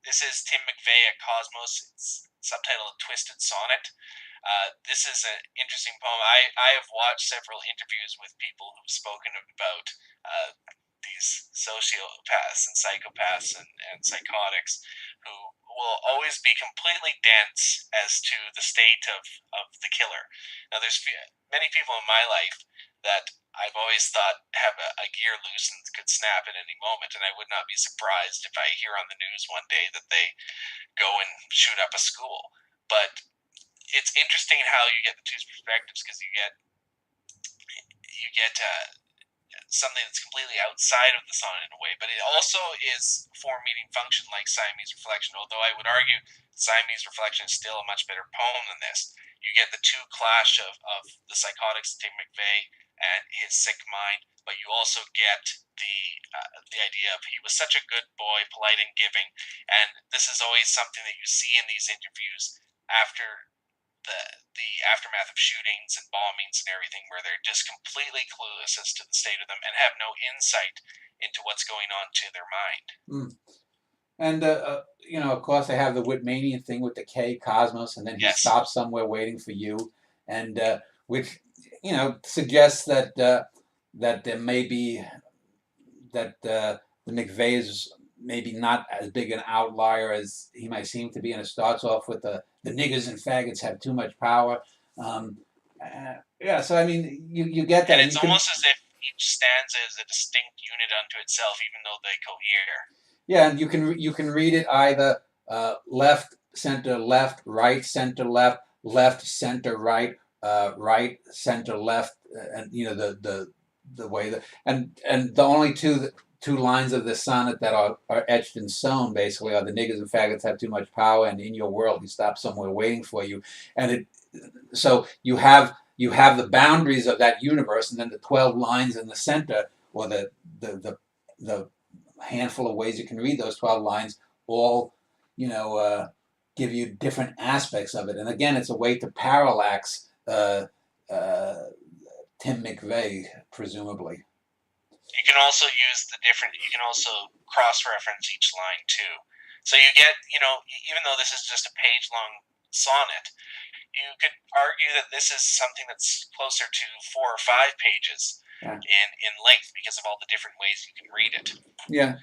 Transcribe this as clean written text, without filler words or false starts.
This is Tim McVeigh at Cosmos. It's subtitled Twisted Sonnet. This is an interesting poem. I have watched several interviews with people who've spoken about these sociopaths and psychopaths and psychotics who will always be completely dense as to the state of the killer. Now, there's many people in my life that I've always thought have a gear loose and could snap at any moment, and I would not be surprised if I hear on the news one day that they go and shoot up a school. But it's interesting how you get the two perspectives, because you get something that's completely outside of the sonnet in a way, but it also is form meeting function like Siamese reflection. Although I would argue Siamese reflection is still a much better poem than this. You get the two clash of the psychotics of Tim McVeigh and his sick mind, but you also get the idea of he was such a good boy, polite and giving, and this is always something that you see in these interviews after the aftermath of shootings and bombings and everything, where they're just completely clueless as to the state of them and have no insight into what's going on to their mind. Mm. And of course, they have the Whitmanian thing with the K, Kosmos, and then he stops somewhere waiting for you, and which suggests that that there may be the McVeigh is maybe not as big an outlier as he might seem to be, and it starts off with the niggers and faggots have too much power. So I mean, you get that. And it's almost as if each stands as a distinct unit unto itself, even though they cohere. Yeah, and you can read it either left, center, left, right, center, left, left, center, right, right, center, left, and the way that and the only two lines of the sonnet that are etched in stone basically are the niggers and faggots have too much power, and in your world he stops somewhere waiting for you, and so you have the boundaries of that universe, and then the 12 lines in the center, or the handful of ways you can read those 12 lines, all give you different aspects of it, and again it's a way to parallax Tim McVeigh, presumably. You can also you can also cross-reference each line too. So you get, even though this is just a page-long sonnet, you could argue that this is something that's closer to 4 or 5 pages in length because of all the different ways you can read it. Yeah.